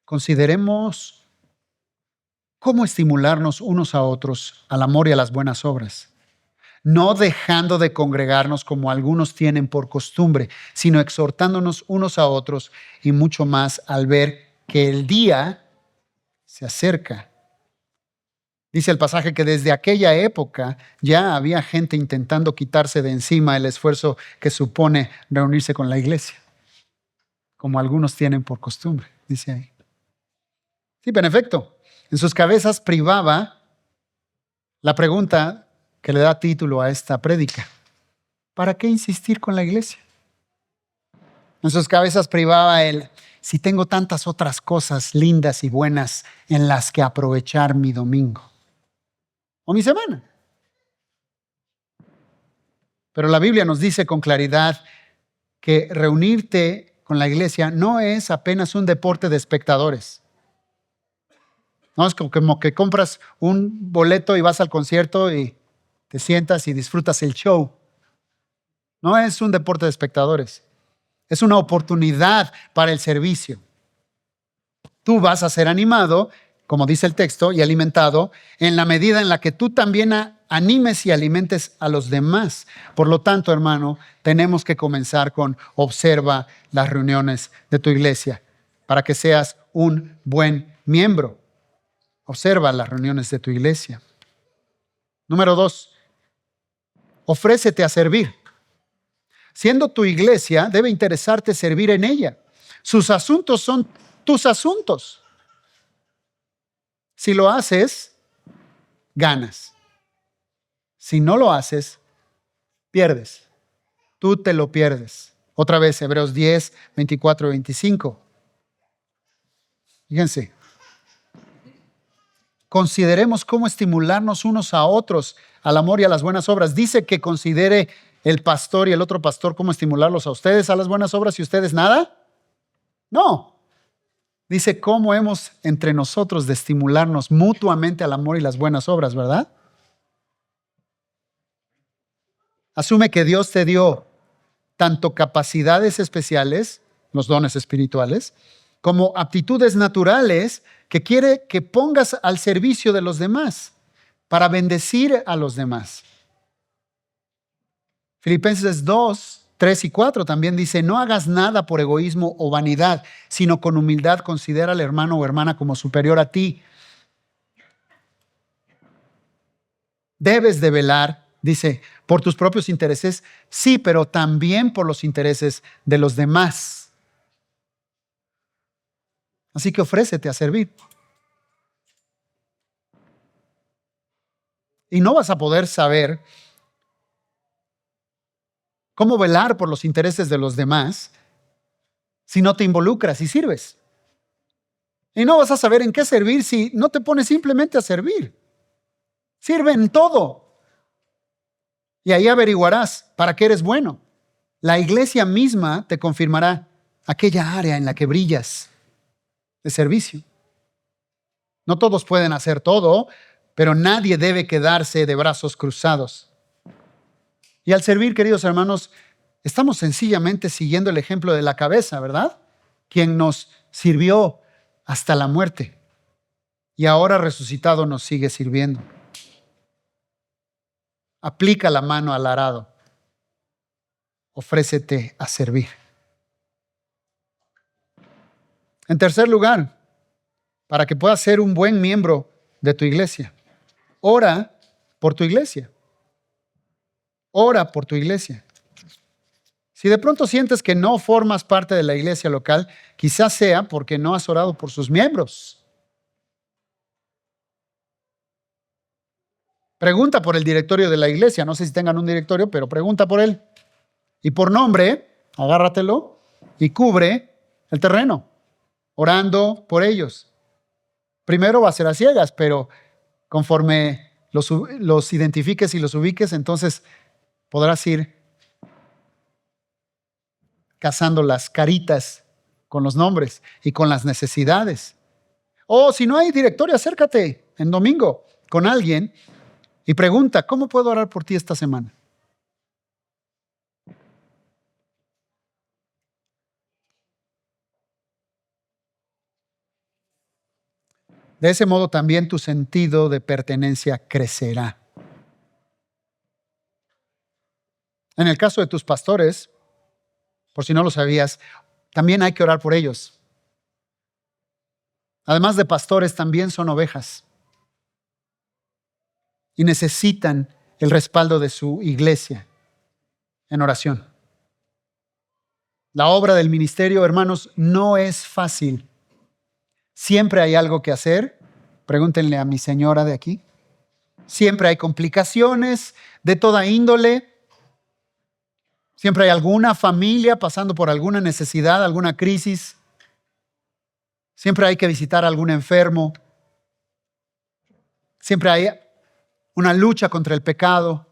consideremos cómo estimularnos unos a otros al amor y a las buenas obras, no dejando de congregarnos como algunos tienen por costumbre, sino exhortándonos unos a otros y mucho más al ver que el día se acerca. Dice el pasaje que desde aquella época ya había gente intentando quitarse de encima el esfuerzo que supone reunirse con la iglesia, como algunos tienen por costumbre, dice ahí. Sí, pero en efecto, en sus cabezas privaba la pregunta que le da título a esta prédica: ¿para qué insistir con la iglesia? En sus cabezas privaba si tengo tantas otras cosas lindas y buenas en las que aprovechar mi domingo o mi semana. Pero la Biblia nos dice con claridad que reunirte con la iglesia no es apenas un deporte de espectadores. No es como que compras un boleto y vas al concierto y te sientas y disfrutas el show. No es un deporte de espectadores. Es una oportunidad para el servicio. Tú vas a ser animado, como dice el texto, y alimentado en la medida en la que tú también animes y alimentes a los demás. Por lo tanto, hermano, tenemos que comenzar con observa las reuniones de tu iglesia para que seas un buen miembro. Observa las reuniones de tu iglesia. Número 2, ofrécete a servir. Siendo tu iglesia, debe interesarte servir en ella. Sus asuntos son tus asuntos. Si lo haces, ganas. Si no lo haces, pierdes. Tú te lo pierdes. Otra vez, Hebreos 10, 24 y 25. Fíjense. Consideremos cómo estimularnos unos a otros al amor y a las buenas obras. Dice que considere el pastor y el otro pastor cómo estimularlos a ustedes a las buenas obras y ustedes nada. No. Dice cómo hemos entre nosotros de estimularnos mutuamente al amor y las buenas obras, ¿verdad? Asume que Dios te dio tanto capacidades especiales, los dones espirituales, como aptitudes naturales que quiere que pongas al servicio de los demás, para bendecir a los demás. Filipenses 2, 3 y 4 también dice, no hagas nada por egoísmo o vanidad, sino con humildad considera al hermano o hermana como superior a ti. Debes de velar, dice, por tus propios intereses, sí, pero también por los intereses de los demás. Así que ofrécete a servir. Y no vas a poder saber cómo velar por los intereses de los demás si no te involucras y sirves. Y no vas a saber en qué servir si no te pones simplemente a servir. Sirve en todo. Y ahí averiguarás para qué eres bueno. La iglesia misma te confirmará aquella área en la que brillas de servicio. No todos pueden hacer todo, pero nadie debe quedarse de brazos cruzados. Y al servir, queridos hermanos, estamos sencillamente siguiendo el ejemplo de la cabeza, ¿verdad? Quien nos sirvió hasta la muerte y ahora resucitado nos sigue sirviendo. Aplica la mano al arado. Ofrécete a servir. En tercer lugar, para que puedas ser un buen miembro de tu iglesia, ora por tu iglesia. Ora por tu iglesia. Si de pronto sientes que no formas parte de la iglesia local, quizás sea porque no has orado por sus miembros. Pregunta por el directorio de la iglesia. No sé si tengan un directorio, pero pregunta por él. Y por nombre, agárratelo y cubre el terreno, orando por ellos. Primero va a ser a ciegas, pero conforme los identifiques y los ubiques, entonces podrás ir cazando las caritas con los nombres y con las necesidades. O si no hay directorio, acércate en domingo con alguien y pregunta, ¿cómo puedo orar por ti esta semana? De ese modo también tu sentido de pertenencia crecerá. En el caso de tus pastores, por si no lo sabías, también hay que orar por ellos. Además de pastores, también son ovejas y necesitan el respaldo de su iglesia en oración. La obra del ministerio, hermanos, no es fácil. Siempre hay algo que hacer. Pregúntenle a mi señora de aquí. Siempre hay complicaciones de toda índole. Siempre hay alguna familia pasando por alguna necesidad, alguna crisis. Siempre hay que visitar a algún enfermo. Siempre hay una lucha contra el pecado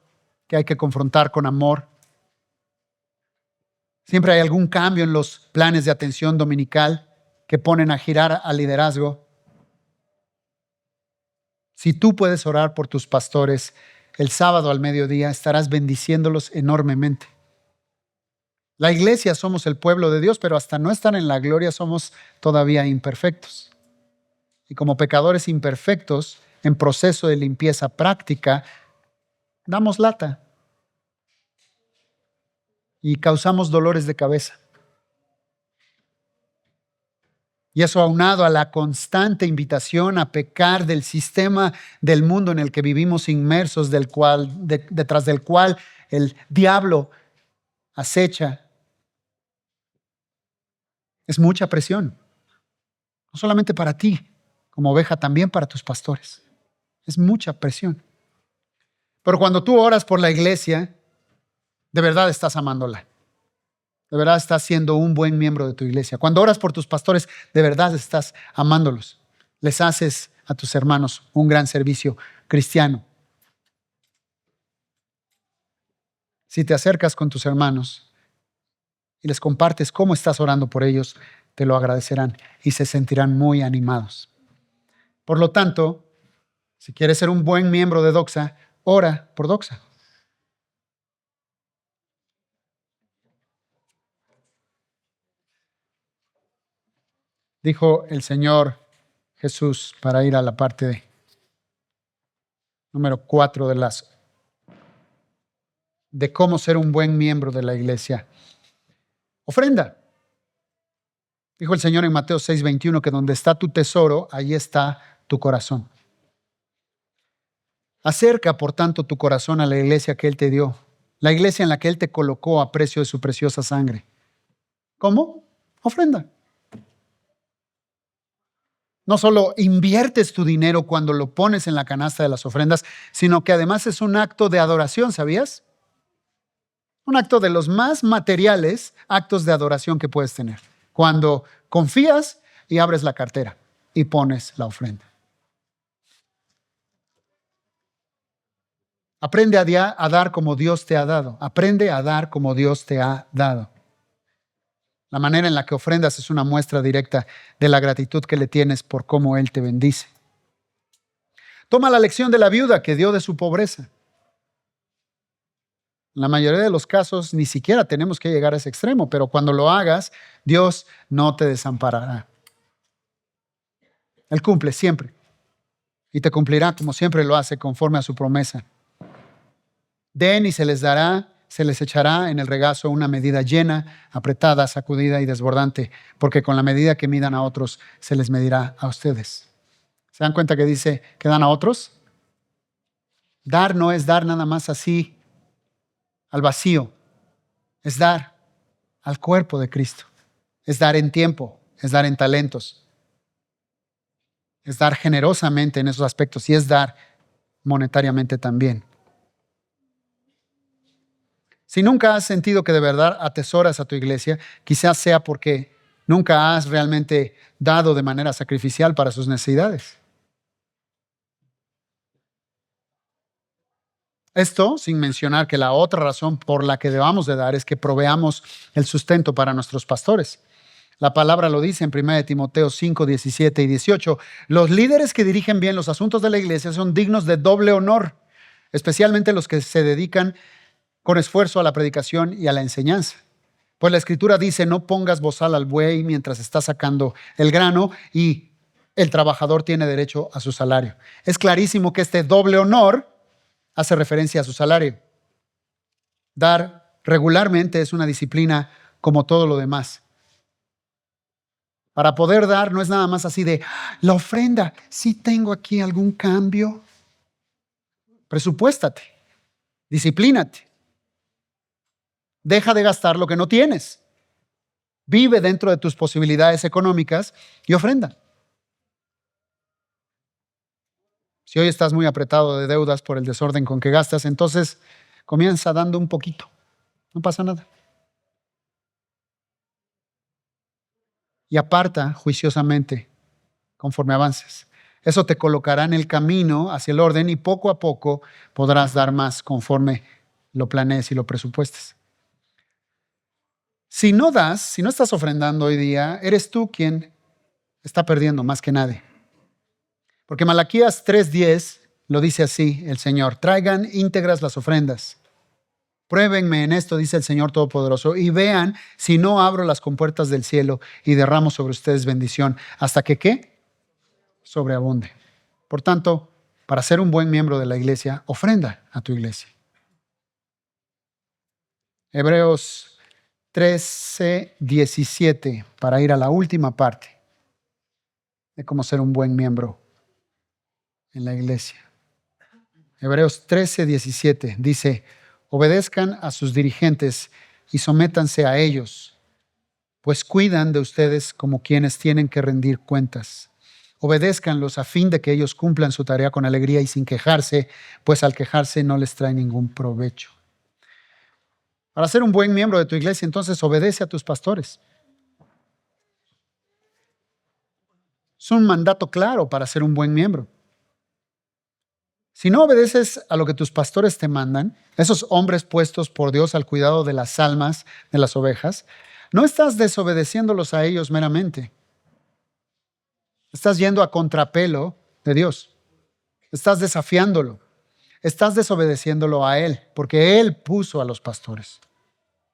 que hay que confrontar con amor. Siempre hay algún cambio en los planes de atención dominical que ponen a girar al liderazgo. Si tú puedes orar por tus pastores el sábado al mediodía, estarás bendiciéndolos enormemente. La iglesia somos el pueblo de Dios, pero hasta no estar en la gloria somos todavía imperfectos. Y como pecadores imperfectos, en proceso de limpieza práctica, damos lata y causamos dolores de cabeza. Y eso aunado a la constante invitación a pecar del sistema del mundo en el que vivimos inmersos, detrás del cual el diablo acecha. Es mucha presión, no solamente para ti como oveja, también para tus pastores. Es mucha presión. Pero cuando tú oras por la iglesia, de verdad estás amándola. De verdad estás siendo un buen miembro de tu iglesia. Cuando oras por tus pastores, de verdad estás amándolos. Les haces a tus hermanos un gran servicio cristiano. Si te acercas con tus hermanos y les compartes cómo estás orando por ellos, te lo agradecerán y se sentirán muy animados. Por lo tanto, si quieres ser un buen miembro de Doxa, ora por Doxa. Dijo el Señor Jesús, para ir a la parte número 4 de cómo ser un buen miembro de la iglesia. Ofrenda. Dijo el Señor en Mateo 6:21 que donde está tu tesoro, ahí está tu corazón. Acerca, por tanto, tu corazón a la iglesia que Él te dio, la iglesia en la que Él te colocó a precio de su preciosa sangre. ¿Cómo? Ofrenda. No solo inviertes tu dinero cuando lo pones en la canasta de las ofrendas, sino que además es un acto de adoración, ¿sabías? Un acto de los más materiales actos de adoración que puedes tener. Cuando confías y abres la cartera y pones la ofrenda. Aprende a dar como Dios te ha dado. Aprende a dar como Dios te ha dado. La manera en la que ofrendas es una muestra directa de la gratitud que le tienes por cómo Él te bendice. Toma la lección de la viuda que dio de su pobreza. En la mayoría de los casos ni siquiera tenemos que llegar a ese extremo, pero cuando lo hagas, Dios no te desamparará. Él cumple siempre y te cumplirá como siempre lo hace conforme a su promesa. Den y se les dará, se les echará en el regazo una medida llena, apretada, sacudida y desbordante, porque con la medida que midan a otros, se les medirá a ustedes. ¿Se dan cuenta que dice que dan a otros? Dar no es dar nada más así, al vacío. Es dar al cuerpo de Cristo. Es dar en tiempo, es dar en talentos. Es dar generosamente en esos aspectos y es dar monetariamente también. Si nunca has sentido que de verdad atesoras a tu iglesia, quizás sea porque nunca has realmente dado de manera sacrificial para sus necesidades. Esto sin mencionar que la otra razón por la que debamos de dar es que proveamos el sustento para nuestros pastores. La palabra lo dice en 1 Timoteo 5, 17 y 18. Los líderes que dirigen bien los asuntos de la iglesia son dignos de doble honor, especialmente los que se dedican con esfuerzo a la predicación y a la enseñanza. Pues la Escritura dice, no pongas bozal al buey mientras está sacando el grano y el trabajador tiene derecho a su salario. Es clarísimo que este doble honor hace referencia a su salario. Dar regularmente es una disciplina como todo lo demás. Para poder dar no es nada más así de la ofrenda. Si tengo aquí algún cambio, presupuéstate, disciplínate. Deja de gastar lo que no tienes. Vive dentro de tus posibilidades económicas y ofrenda. Si hoy estás muy apretado de deudas por el desorden con que gastas, entonces comienza dando un poquito. No pasa nada. Y aparta juiciosamente conforme avances. Eso te colocará en el camino hacia el orden y poco a poco podrás dar más conforme lo planees y lo presupuestes. Si no das, si no estás ofrendando hoy día, eres tú quien está perdiendo más que nadie. Porque Malaquías 3:10 lo dice así el Señor: traigan íntegras las ofrendas. Pruébenme en esto, dice el Señor Todopoderoso, y vean si no abro las compuertas del cielo y derramo sobre ustedes bendición, hasta que ¿qué? Sobreabunde. Por tanto, para ser un buen miembro de la iglesia, ofrenda a tu iglesia. Hebreos 13:17, para ir a la última parte de cómo ser un buen miembro en la iglesia. Hebreos 13:17 dice: obedezcan a sus dirigentes y sométanse a ellos, pues cuidan de ustedes como quienes tienen que rendir cuentas. Obedézcanlos a fin de que ellos cumplan su tarea con alegría y sin quejarse, pues al quejarse no les trae ningún provecho. Para ser un buen miembro de tu iglesia, entonces obedece a tus pastores. Es un mandato claro para ser un buen miembro. Si no obedeces a lo que tus pastores te mandan, esos hombres puestos por Dios al cuidado de las almas de las ovejas, No estás desobedeciéndolos a ellos meramente. Estás yendo a contrapelo de Dios. Estás desafiándolo. Estás desobedeciéndolo a Él, porque Él puso a los pastores.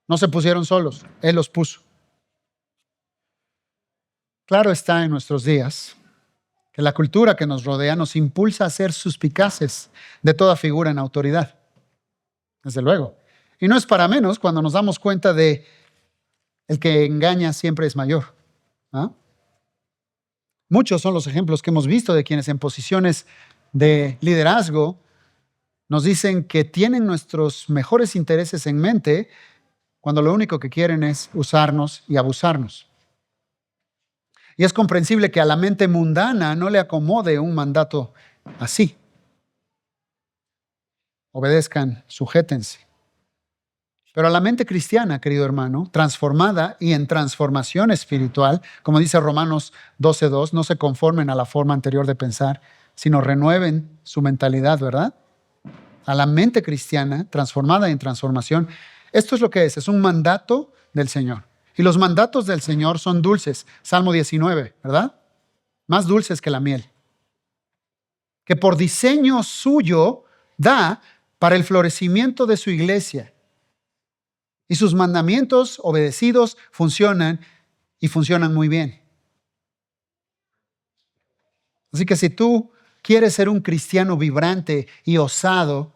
No se pusieron solos, Él los puso. Claro está en nuestros días que la cultura que nos rodea nos impulsa a ser suspicaces de toda figura en autoridad. Desde luego. Y no es para menos cuando nos damos cuenta de el que engaña siempre es mayor. ¿Ah? Muchos son los ejemplos que hemos visto de quienes en posiciones de liderazgo nos dicen que tienen nuestros mejores intereses en mente cuando lo único que quieren es usarnos y abusarnos. Y es comprensible que a la mente mundana no le acomode un mandato así. Obedezcan, sujétense. Pero a la mente cristiana, querido hermano, transformada y en transformación espiritual, como dice Romanos 12:2, no se conformen a la forma anterior de pensar, sino renueven su mentalidad, ¿verdad? A la mente cristiana, transformada y en transformación, esto es lo que es un mandato del Señor. Y los mandatos del Señor son dulces. Salmo 19, ¿verdad? Más dulces que la miel. Que por diseño suyo da para el florecimiento de su iglesia. Y sus mandamientos obedecidos funcionan y funcionan muy bien. Así que si tú quieres ser un cristiano vibrante y osado,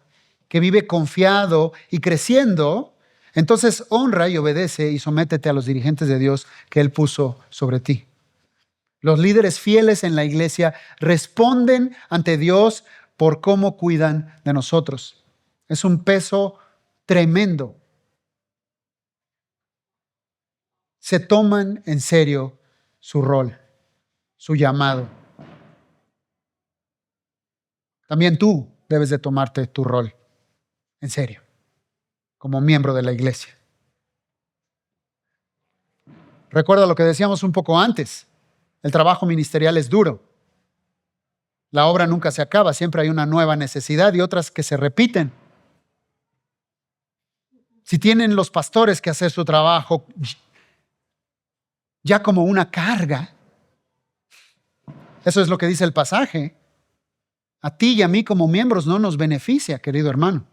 que vive confiado y creciendo, entonces honra y obedece y sométete a los dirigentes de Dios que Él puso sobre ti. Los líderes fieles en la iglesia responden ante Dios por cómo cuidan de nosotros. Es un peso tremendo. Se toman en serio su rol, su llamado. También tú debes de tomarte tu rol en serio, como miembro de la iglesia. Recuerda lo que decíamos un poco antes. El trabajo ministerial es duro. La obra nunca se acaba, siempre hay una nueva necesidad y otras que se repiten. Si tienen los pastores que hacer su trabajo ya como una carga, eso es lo que dice el pasaje, a ti y a mí como miembros no nos beneficia, querido hermano.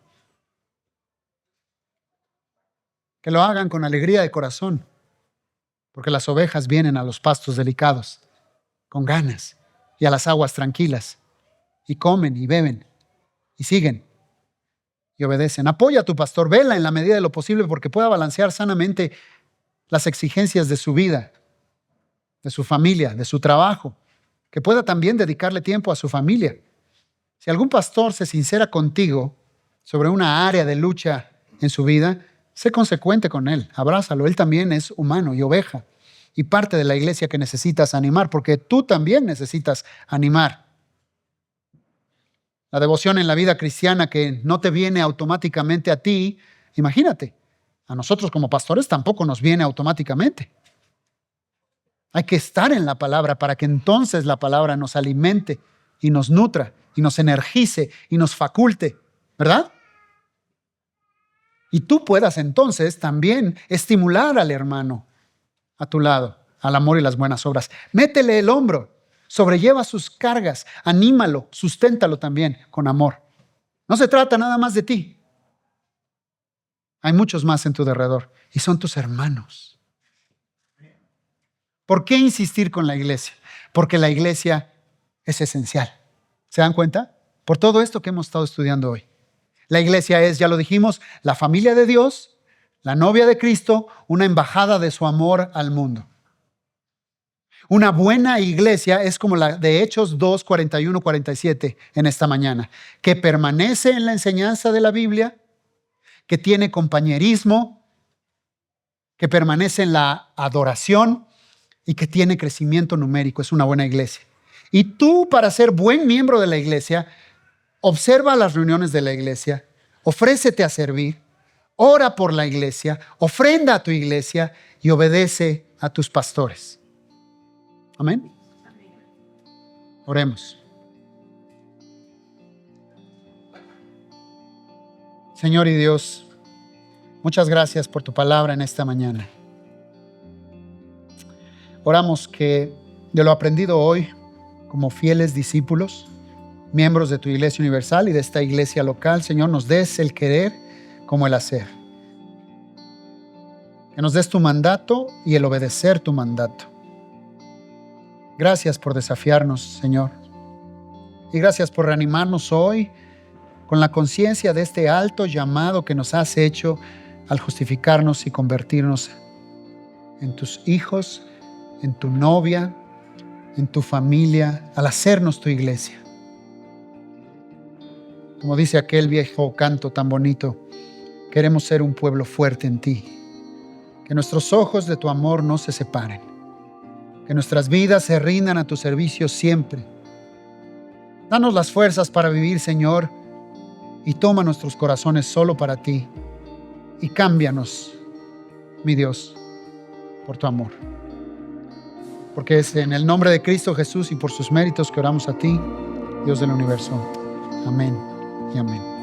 Que lo hagan con alegría de corazón, porque las ovejas vienen a los pastos delicados, con ganas, y a las aguas tranquilas, y comen y beben, y siguen, y obedecen. Apoya a tu pastor, vela en la medida de lo posible, porque pueda balancear sanamente las exigencias de su vida, de su familia, de su trabajo, que pueda también dedicarle tiempo a su familia. Si algún pastor se sincera contigo sobre una área de lucha en su vida, sé consecuente con él, abrázalo. Él también es humano y oveja y parte de la iglesia que necesitas animar, porque tú también necesitas animar. La devoción en la vida cristiana que no te viene automáticamente a ti, imagínate, a nosotros como pastores tampoco nos viene automáticamente. Hay que estar en la palabra para que entonces la palabra nos alimente y nos nutra y nos energice y nos faculte, ¿verdad? Y tú puedas entonces también estimular al hermano a tu lado, al amor y las buenas obras. Métele el hombro, sobrelleva sus cargas, anímalo, susténtalo también con amor. No se trata nada más de ti. Hay muchos más en tu derredor y son tus hermanos. ¿Por qué insistir con la iglesia? Porque la iglesia es esencial. ¿Se dan cuenta? Por todo esto que hemos estado estudiando hoy. La iglesia es, ya lo dijimos, la familia de Dios, la novia de Cristo, una embajada de su amor al mundo. Una buena iglesia es como la de Hechos 2, 41, 47 en esta mañana, que permanece en la enseñanza de la Biblia, que tiene compañerismo, que permanece en la adoración y que tiene crecimiento numérico. Es una buena iglesia. Y tú, para ser buen miembro de la iglesia, observa las reuniones de la iglesia, ofrécete a servir, ora por la iglesia, ofrenda a tu iglesia y obedece a tus pastores. Amén. Oremos. Señor y Dios, muchas gracias por tu palabra en esta mañana. Oramos que de lo aprendido hoy, como fieles discípulos, miembros de tu Iglesia Universal y de esta iglesia local, Señor, nos des el querer como el hacer. Que nos des tu mandato y el obedecer tu mandato. Gracias por desafiarnos, Señor. Y gracias por reanimarnos hoy con la conciencia de este alto llamado que nos has hecho al justificarnos y convertirnos en tus hijos, en tu novia, en tu familia, al hacernos tu iglesia. Como dice aquel viejo canto tan bonito, queremos ser un pueblo fuerte en ti. Que nuestros ojos de tu amor no se separen. Que nuestras vidas se rindan a tu servicio siempre. Danos las fuerzas para vivir, Señor, y toma nuestros corazones solo para ti. Y cámbianos, mi Dios, por tu amor. Porque es en el nombre de Cristo Jesús y por sus méritos que oramos a ti, Dios del universo. Amén y amén.